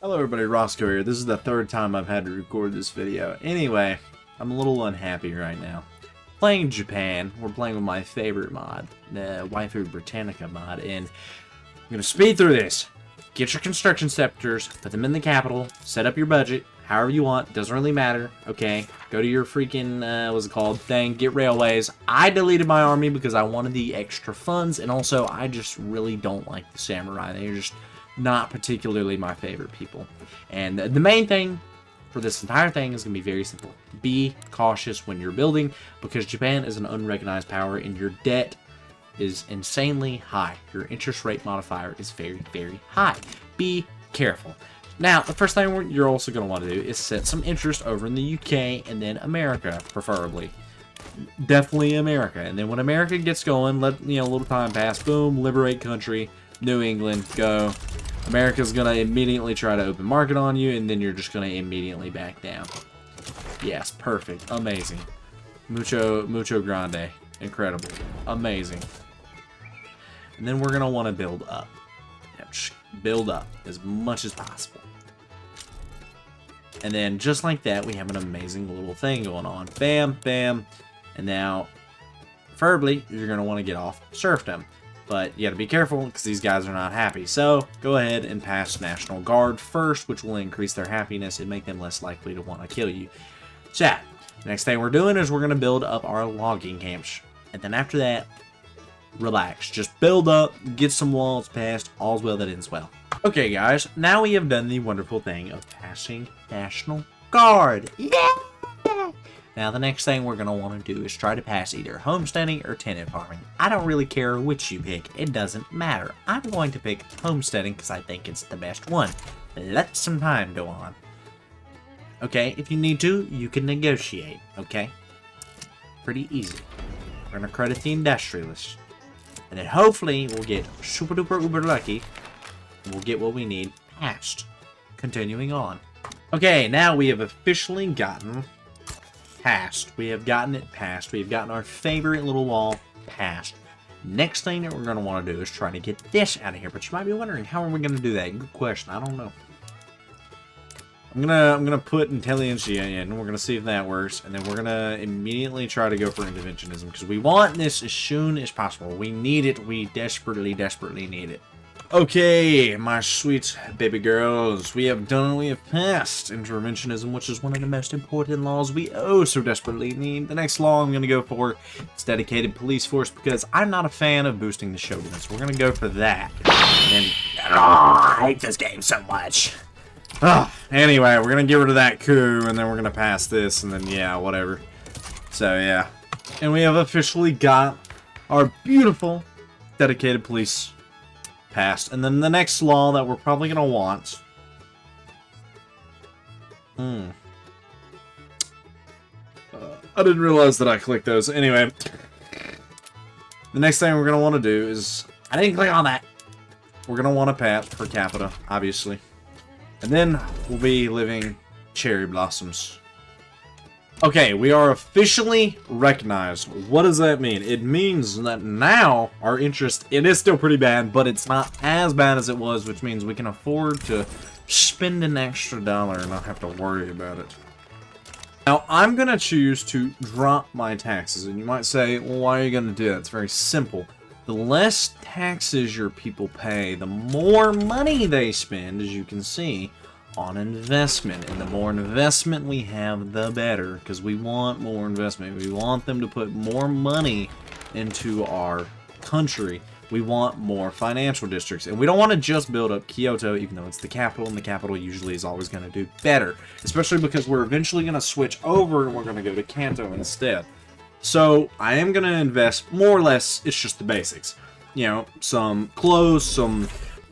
Hello everybody, Roscoe here. This is the third time I've had to record this video. Anyway, I'm a little unhappy right now. Playing Japan, we're playing with my favorite mod, the Waifu Britannica mod, and I'm going to speed through this. Get your construction sectors, put them in the capital, set up your budget, however you want, doesn't really matter, okay? Go to your freaking, what's it called, thing, get railways. I deleted my army because I wanted the extra funds, and also I just really don't like the samurai. They're just not particularly my favorite people. And the main thing for this entire thing is going to be very simple. Be cautious when you're building, because Japan is an unrecognized power and your debt is insanely high. Your interest rate modifier is very, very high. Be careful. Now, the first thing you're also going to want to do is set some interest over in the UK and then America, preferably. Definitely America. And then when America gets going, let a little time pass. Boom, liberate country. New England, go. America's gonna immediately try to open market on you, and then you're just gonna immediately back down. Yes, perfect, amazing, mucho grande, incredible, amazing. And then we're gonna want to build up. Yep, build up as much as possible. And then just like that, we have an amazing little thing going on. Bam, bam, and now, preferably, you're gonna want to get off serfdom. But you gotta be careful because these guys are not happy. So go ahead and pass National Guard first, which will increase their happiness and make them less likely to want to kill you. So yeah, next thing we're doing is we're gonna build up our logging camps. And then after that, relax. Just build up, get some walls passed, all's well that ends well. Okay guys, now we have done the wonderful thing of passing National Guard. Yeah! Now, the next thing we're going to want to do is try to pass either homesteading or tenant farming. I don't really care which you pick. It doesn't matter. I'm going to pick homesteading because I think it's the best one. Let some time go on. Okay, if you need to, you can negotiate, okay? Pretty easy. We're going to credit the industrialists. And then hopefully we'll get super duper uber lucky. And we'll get what we need passed. Continuing on. Okay, now we have officially gotten passed. We have gotten it passed. We have gotten our favorite little wall passed. Next thing that we're going to want to do is try to get this out of here. But you might be wondering, how are we going to do that? Good question. I don't know. I'm gonna put intelligentsia in. We're gonna see if that works, and then we're gonna immediately try to go for interventionism because we want this as soon as possible. We need it. We desperately, desperately need it. Okay, my sweet baby girls, we have passed interventionism, which is one of the most important laws we so desperately need. The next law I'm going to go for is dedicated police force, because I'm not a fan of boosting the shoguns. So we're going to go for that. And then, I hate this game so much. Anyway, we're going to get rid of that coup, and then we're going to pass this, and then, yeah, whatever. So, yeah. And we have officially got our beautiful dedicated police passed. And then the next law that we're probably going to want. I didn't realize that I clicked those. Anyway. The next thing we're going to want to do is... I didn't click on that. We're going to want to pass per capita, obviously. And then we'll be living cherry blossoms. Okay, we are officially recognized. What does that mean? It means that now our interest, it is still pretty bad, but it's not as bad as it was, which means we can afford to spend an extra dollar and not have to worry about it. Now, I'm going to choose to drop my taxes, and you might say, well, why are you going to do that? It's very simple. The less taxes your people pay, the more money they spend, as you can see, on investment. And the more investment we have, the better, because we want more investment. We want them to put more money into our country. We want more financial districts, and we don't want to just build up Kyoto, even though it's the capital, and the capital usually is always going to do better, especially because we're eventually going to switch over and we're going to go to Kanto instead. So I am going to invest more or less. It's just the basics, some clothes, some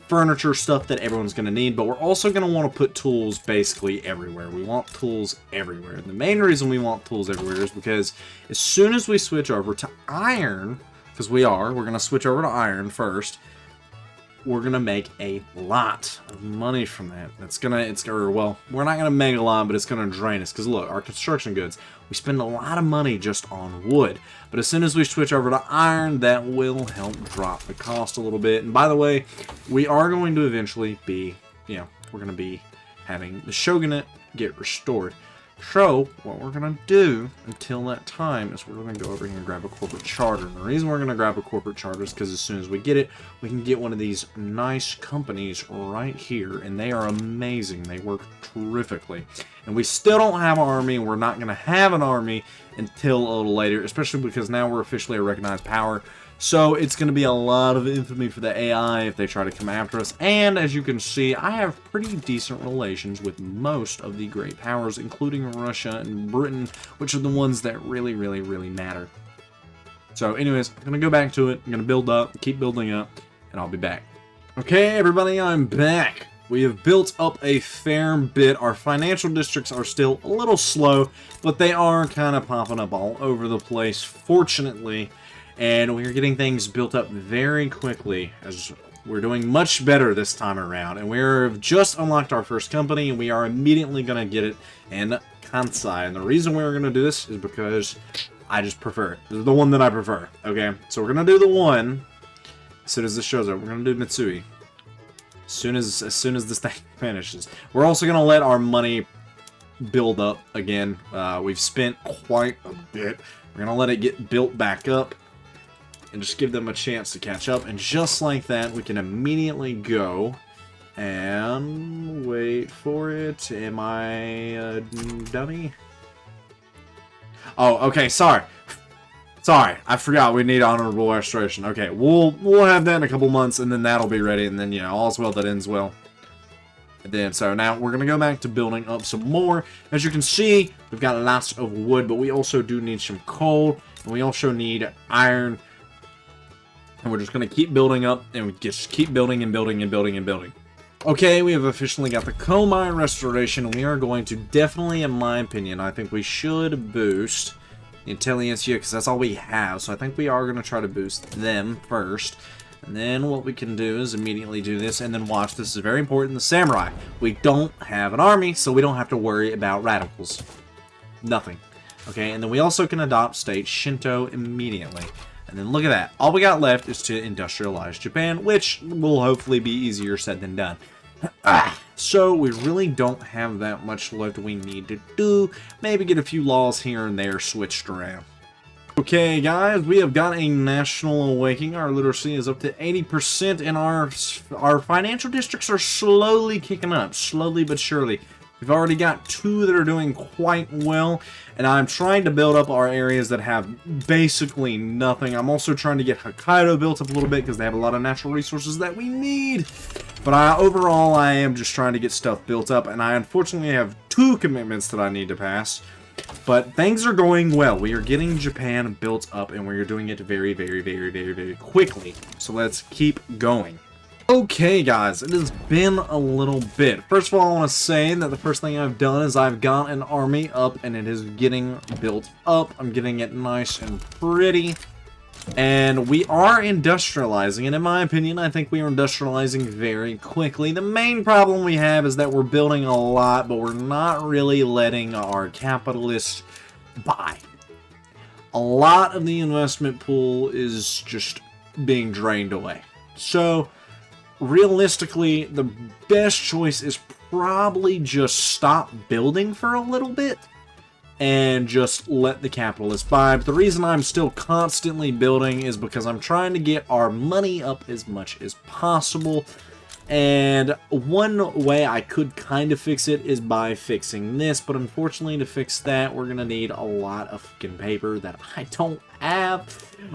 furniture, stuff that everyone's going to need, but we're also going to want to put tools basically everywhere. We want tools everywhere. And the main reason we want tools everywhere is because as soon as we switch over to iron, because we're going to switch over to iron first, we're going to make a lot of money from that. Well, we're not going to make a lot, but it's going to drain us. Because look, our construction goods, we spend a lot of money just on wood. But as soon as we switch over to iron, that will help drop the cost a little bit. And by the way, we are going to eventually be, we're going to be having the shogunate get restored. So, what we're going to do until that time is we're going to go over here and grab a corporate charter. And the reason we're going to grab a corporate charter is because as soon as we get it, we can get one of these nice companies right here. And they are amazing. They work terrifically. And we still don't have an army, and we're not going to have an army until a little later, especially because now we're officially a recognized power. So it's going to be a lot of infamy for the AI if they try to come after us. And as you can see, I have pretty decent relations with most of the great powers, including Russia and Britain, which are the ones that really, really, really matter. So anyways, I'm going to go back to it. I'm going to build up, keep building up, and I'll be back. Okay, everybody, I'm back. We have built up a fair bit. Our financial districts are still a little slow, but they are kind of popping up all over the place, fortunately. And we're getting things built up very quickly, as we're doing much better this time around. And we've just unlocked our first company, and we are immediately going to get it in Kansai. And the reason we're going to do this is because I just prefer it. This is the one that I prefer, okay? So we're going to do the one, as soon as this shows up, we're going to do Mitsui. As soon as this thing finishes. We're also going to let our money build up again. We've spent quite a bit. We're going to let it get built back up. And just give them a chance to catch up. And just like that, we can immediately go and wait for it. Am I a dummy? Oh, okay, sorry. Sorry, I forgot we need honorable restoration. Okay, we'll have that in a couple months, and then that'll be ready. And then, you know, all's well that ends well. And then, so now we're going to go back to building up some more. As you can see, we've got lots of wood, but we also do need some coal. And we also need iron. And we're just going to keep building up, and we just keep building and building and building and building. Okay, we have officially got the coal mine restoration, and we are going to definitely, in my opinion, I think we should boost the intelligence here, because that's all we have. So I think we are going to try to boost them first. And then what we can do is immediately do this, and then watch. This is very important, the samurai. We don't have an army, so we don't have to worry about radicals. Nothing. Okay, and then we also can adopt state Shinto immediately. And then look at that. All we got left is to industrialize Japan, which will hopefully be easier said than done. So we really don't have that much left we need to do. Maybe get a few laws here and there switched around. Okay, guys, we have got a national awakening. Our literacy is up to 80%, and our financial districts are slowly kicking up, slowly but surely. We've already got 2 that are doing quite well, and I'm trying to build up our areas that have basically nothing. I'm also trying to get Hokkaido built up a little bit because they have a lot of natural resources that we need. But overall, I am just trying to get stuff built up, and I unfortunately have 2 commitments that I need to pass. But things are going well. We are getting Japan built up, and we are doing it very, very, very, very, very quickly. So let's keep going. Okay, guys, it has been a little bit. First of all, I want to say that the first thing I've done is I've got an army up, and it is getting built up. I'm getting it nice and pretty. And we are industrializing, and in my opinion, I think we are industrializing very quickly. The main problem we have is that we're building a lot, but we're not really letting our capitalists buy. A lot of the investment pool is just being drained away. So realistically, the best choice is probably just stop building for a little bit and just let the capitalists buy. But the reason I'm still constantly building is because I'm trying to get our money up as much as possible. And one way I could kind of fix it is by fixing this, but unfortunately to fix that, we're going to need a lot of fucking paper that I don't have.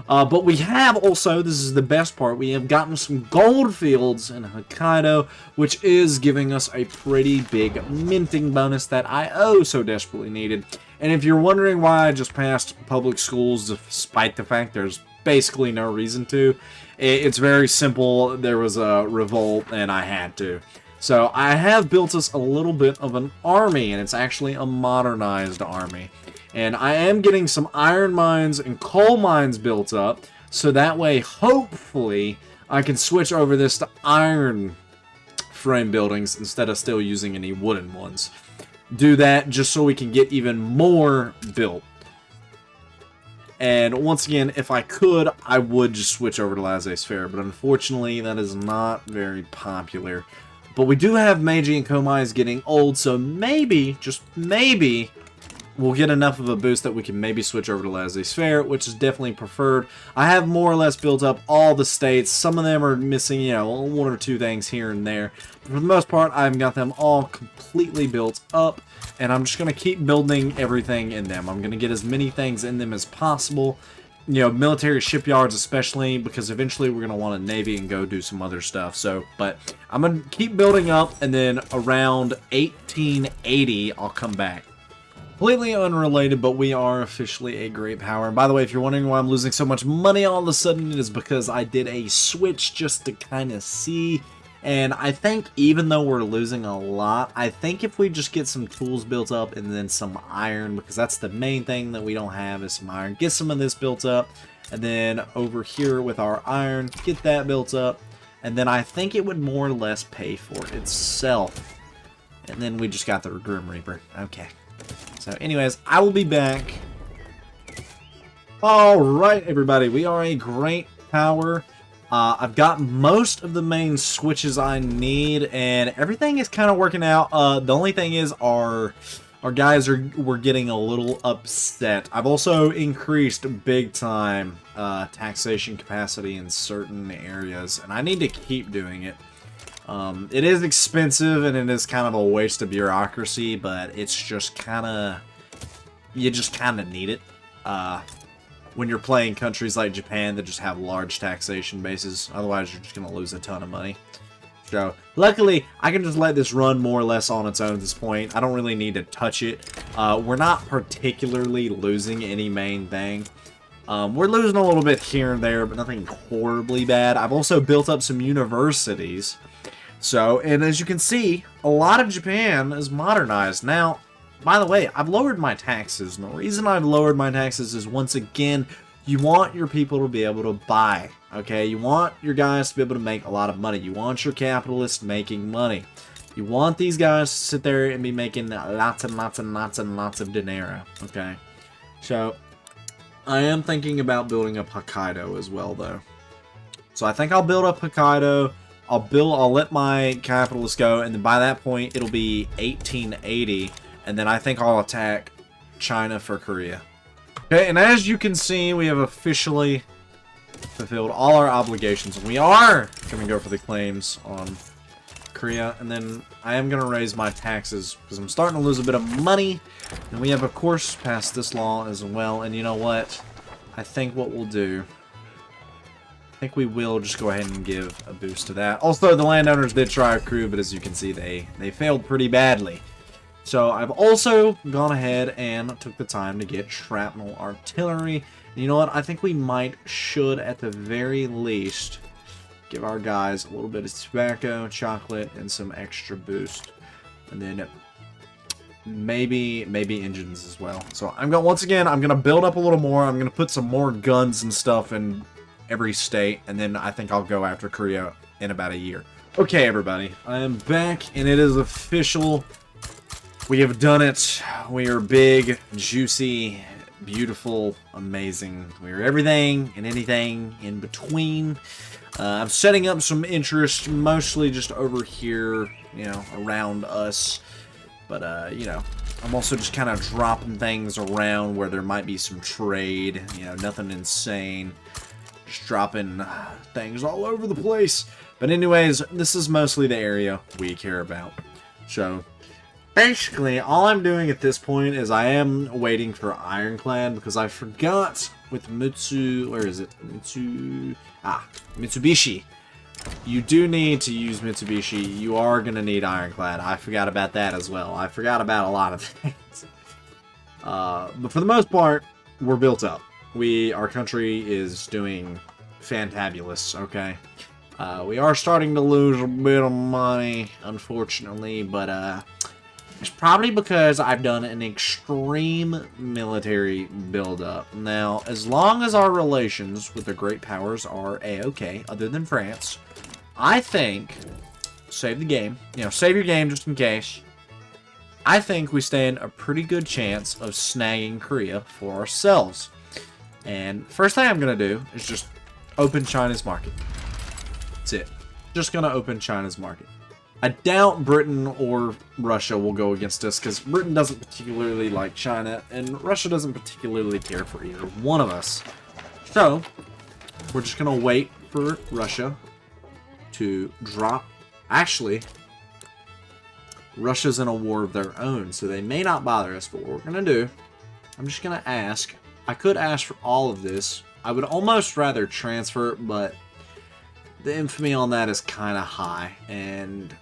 But we have also, this is the best part, we have gotten some gold fields in Hokkaido, which is giving us a pretty big minting bonus that I so desperately needed. And if you're wondering why I just passed public schools despite the fact there's basically no reason to, it's very simple. There was a revolt and I had to. So I have built us a little bit of an army, and it's actually a modernized army. And I am getting some iron mines and coal mines built up, so that way, hopefully, I can switch over this to iron frame buildings instead of still using any wooden ones. Do that just so we can get even more built. And once again, if I could, I would just switch over to laissez-faire, but unfortunately, that is not very popular. But we do have Meiji and Komai's getting old, so maybe, just maybe, we'll get enough of a boost that we can maybe switch over to laissez-faire, which is definitely preferred. I have more or less built up all the states. Some of them are missing, you know, one or two things here and there. But for the most part, I've got them all completely built up, and I'm just going to keep building everything in them. I'm going to get as many things in them as possible. You know, military shipyards especially, because eventually we're going to want a navy and go do some other stuff. So, but I'm going to keep building up, and then around 1880, I'll come back. Completely unrelated, but we are officially a great power. And by the way, if you're wondering why I'm losing so much money all of a sudden, it is because I did a switch just to kind of see. And I think even though we're losing a lot, I think if we just get some tools built up and then some iron, because that's the main thing that we don't have is some iron. Get some of this built up, and then over here with our iron, get that built up. And then I think it would more or less pay for itself. And then we just got the Grim Reaper. Okay. So anyways, I will be back. Alright, everybody. We are a great power. I've got most of the main switches I need, and everything is kind of working out. The only thing is our guys were getting a little upset. I've also increased big time taxation capacity in certain areas, and I need to keep doing it. It is expensive, and it is kind of a waste of bureaucracy, but it's just kind of, you just kind of need it. When you're playing countries like Japan that just have large taxation bases. Otherwise, you're just going to lose a ton of money. So, luckily, I can just let this run more or less on its own at this point. I don't really need to touch it. We're not particularly losing any main thing. We're losing a little bit here and there, but nothing horribly bad. I've also built up some universities. So, and as you can see, a lot of Japan is modernized. Now, by the way, I've lowered my taxes, and the reason I've lowered my taxes is, once again, you want your people to be able to buy, okay? You want your guys to be able to make a lot of money. You want your capitalists making money. You want these guys to sit there and be making lots and lots and lots and lots of dinero, okay? So, I am thinking about building up Hokkaido as well, though. So, I think I'll build up Hokkaido. I'll let my capitalists go, and then by that point, it'll be 1880. And then I think I'll attack China for Korea. Okay, and as you can see, we have officially fulfilled all our obligations. And we are going to go for the claims on Korea. And then I am going to raise my taxes because I'm starting to lose a bit of money. And we have, of course, passed this law as well. And you know what? I think what we'll do, I think we will just go ahead and give a boost to that. Also, the landowners did try a coup, but as you can see, they failed pretty badly. So I've also gone ahead and took the time to get shrapnel artillery. And you know what? I think we should at the very least give our guys a little bit of tobacco, chocolate, and some extra boost. And then maybe engines as well. So once again, I'm gonna build up a little more. I'm gonna put some more guns and stuff in every state, and then I think I'll go after Korea in about a year. Okay, everybody, I am back, and it is official. We have done it. We are big, juicy, beautiful, amazing. We are everything and anything in between. I'm setting up some interest, mostly just over here, you know, around us. But, you know, I'm also just kind of dropping things around where there might be some trade. You know, nothing insane. Just dropping things all over the place. But anyways, this is mostly the area we care about. So basically, all I'm doing at this point is I am waiting for Ironclad, because I forgot with Mitsubishi. You do need to use Mitsubishi. You are going to need Ironclad. I forgot about that as well. I forgot about a lot of things. But for the most part, we're built up. Our country is doing fantabulous, okay? We are starting to lose a bit of money, unfortunately, but it's probably because I've done an extreme military buildup. Now, as long as our relations with the great powers are a-okay, other than France, I think, save the game, you know, save your game just in case, I think we stand a pretty good chance of snagging Korea for ourselves. And first thing I'm going to do is just open China's market. That's it. Just going to open China's market. I doubt Britain or Russia will go against us, because Britain doesn't particularly like China, and Russia doesn't particularly care for either one of us. So, we're just going to wait for Russia to drop. Actually, Russia's in a war of their own, so they may not bother us, but what we're going to do, I'm just going to ask. I could ask for all of this. I would almost rather transfer, but the infamy on that is kind of high, and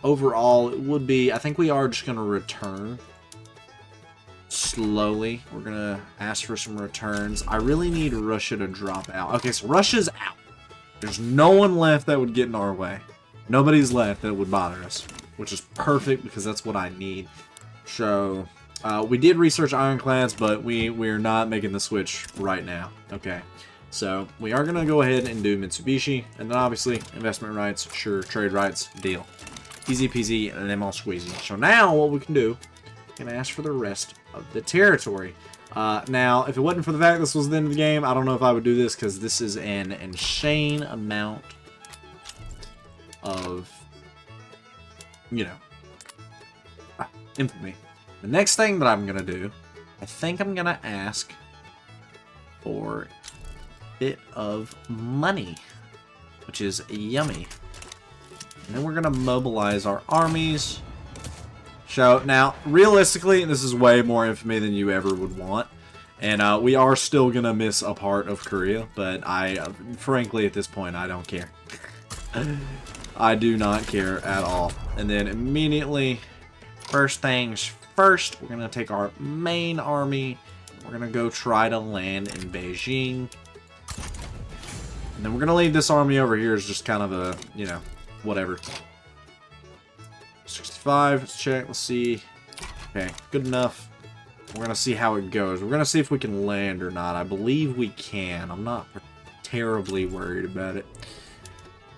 overall, it would be, I think we are just going to return slowly. We're going to ask for some returns. I really need Russia to drop out. Okay, so Russia's out. There's no one left that would get in our way. Nobody's left that would bother us, which is perfect because that's what I need. So, we did research ironclads, but we're not making the switch right now. Okay, so we are going to go ahead and do Mitsubishi, and then obviously investment rights, sure, trade rights, deal. Easy peasy, lemon squeezy. So now what we can do, we can ask for the rest of the territory. Now, if it wasn't for the fact this was the end of the game, I don't know if I would do this, because this is an insane amount of, you know, infamy. The next thing that I'm going to do, I think I'm going to ask for a bit of money, which is yummy. And then we're going to mobilize our armies. So, now, realistically, this is way more infamy than you ever would want. And we are still going to miss a part of Korea, but frankly, at this point, I don't care. I do not care at all. And then immediately, first things first, we're going to take our main army. We're going to go try to land in Beijing. And then we're going to leave this army over here as just kind of a, you know, whatever. 65, let's check, let's see. Okay, good enough. We're going to see how it goes. We're going to see if we can land or not. I believe we can. I'm not terribly worried about it.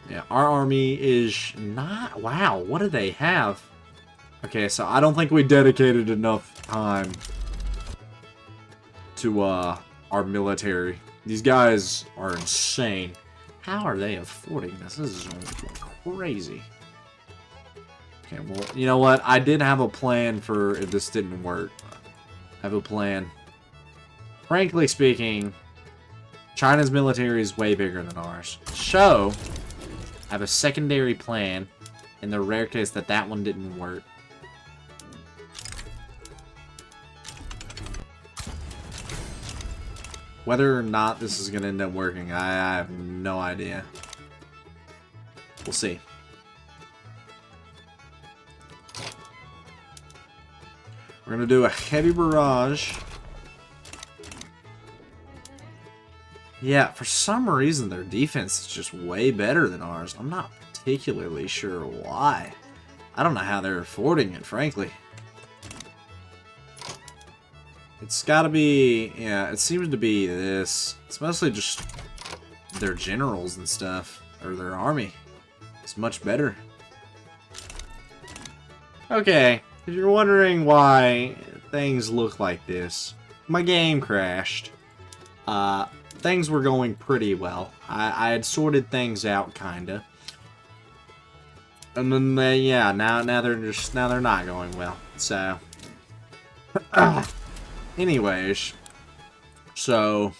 Yeah, our army is not... Wow, what do they have? Okay, so I don't think we dedicated enough time to our military. These guys are insane. How are they affording this? This is crazy. Okay, well, you know what? I did have a plan for if this didn't work. I have a plan. Frankly speaking, China's military is way bigger than ours. So, I have a secondary plan in the rare case that that one didn't work. Whether or not this is going to end up working, I have no idea. We'll see. We're going to do a heavy barrage. Yeah, for some reason their defense is just way better than ours. I'm not particularly sure why. I don't know how they're affording it, frankly. It's gotta be, yeah, it seems to be this. It's mostly just their generals and stuff, or their army. It's much better. Okay, if you're wondering why things look like this, my game crashed. Things were going pretty well. I had sorted things out, kinda. And then yeah, now they're not going well. So anyways, so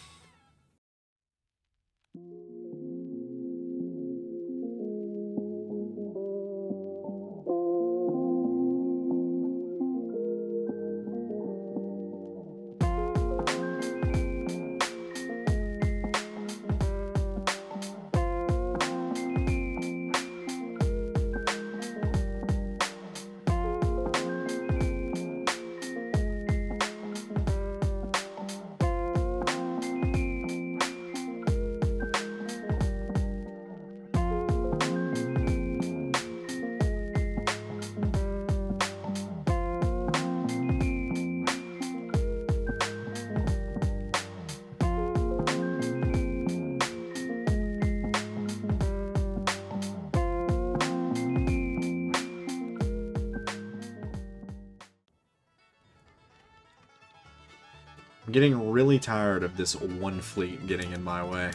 I'm getting really tired of this one fleet getting in my way.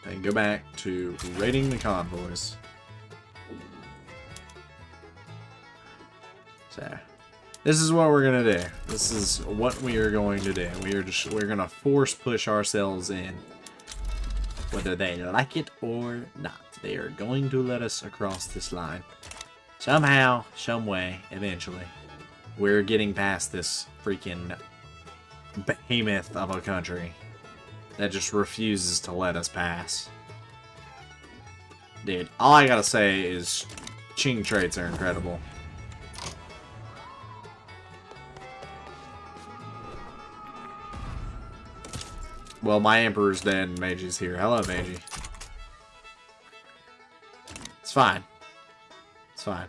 and go back to raiding the convoys. So, this is what we're gonna do. This is what we are going to do. We're gonna force push ourselves in, whether they like it or not. They are going to let us across this line. Somehow, some way, eventually, we're getting past this freaking behemoth of a country that just refuses to let us pass. Dude, all I gotta say is Qing traits are incredible. Well, my Emperor's dead and Meiji's here. Hello, Meiji. It's fine. It's fine.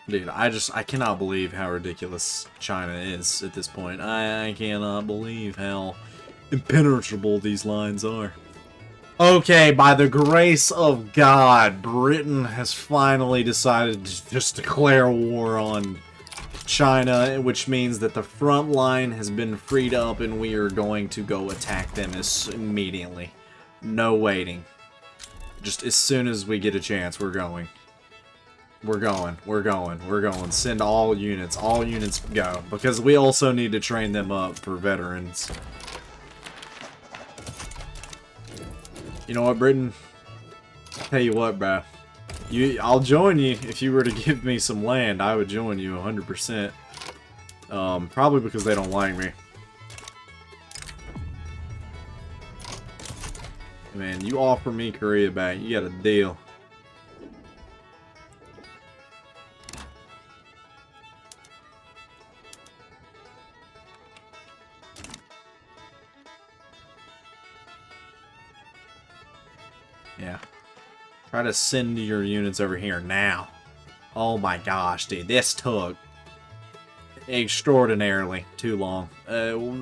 Dude, I cannot believe how ridiculous China is at this point. I cannot believe how impenetrable these lines are. Okay, by the grace of God, Britain has finally decided to just declare war on China, which means that the front line has been freed up and we are going to go attack them immediately. No waiting. Just as soon as we get a chance, we're going. We're going. We're going. We're going. Send all units. All units go. Because we also need to train them up for veterans. You know what, Britain? I'll tell you what, bro. I'll join you if you were to give me some land. I would join you 100%. Probably because they don't like me. Man, you offer me Korea back, you got a deal. Yeah. Try to send your units over here now. Oh my gosh, dude. This took extraordinarily too long.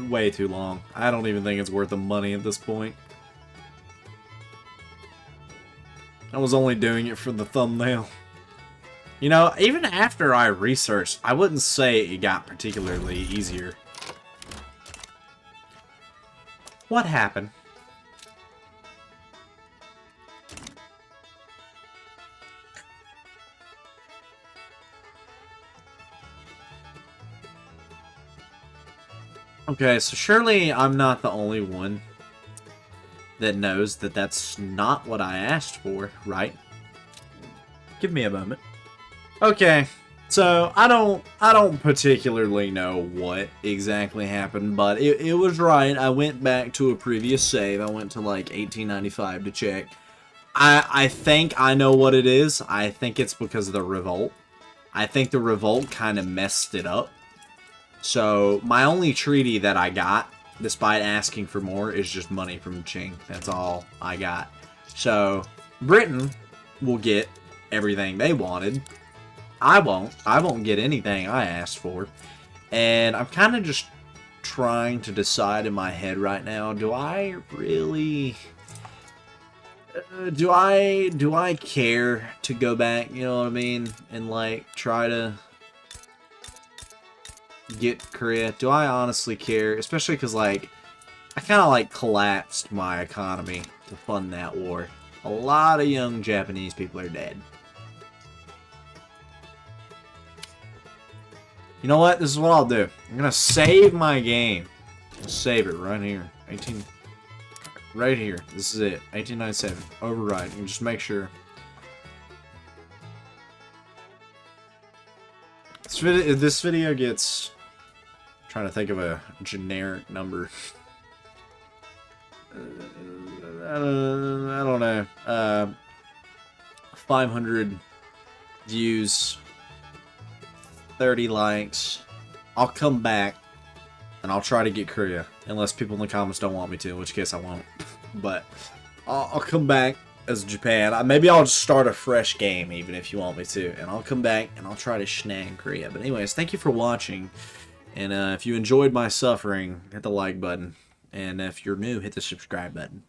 Way too long. I don't even think it's worth the money at this point. I was only doing it for the thumbnail. You know, even after I researched, I wouldn't say it got particularly easier. What happened? Okay, so surely I'm not the only one that knows that that's not what I asked for, right? Give me a moment. Okay, so I don't particularly know what exactly happened, but it was right. I went back to a previous save. I went to like 1895 to check. I think I know what it is. I think it's because of the revolt. I think the revolt kind of messed it up. So, my only treaty that I got, despite asking for more, is just money from Qing. That's all I got. So, Britain will get everything they wanted. I won't. I won't get anything I asked for. And I'm kind of just trying to decide in my head right now, do I really... do I care to go back, you know what I mean? And, like, try to get Korea. Do I honestly care? Especially because, like, I kind of, like, collapsed my economy to fund that war. A lot of young Japanese people are dead. You know what? This is what I'll do. I'm going to save my game. I'll save it right here. Right here. This is it. 1897. Override. And just make sure. This video gets... trying to think of a generic number. I don't know. 500 views, 30 likes. I'll come back and I'll try to get Korea, unless people in the comments don't want me to, in which case I won't. But I'll come back as Japan. Maybe I'll just start a fresh game, even if you want me to, and I'll come back and I'll try to snag Korea. But anyways, thank you for watching. And if you enjoyed my suffering, hit the like button. And if you're new, hit the subscribe button.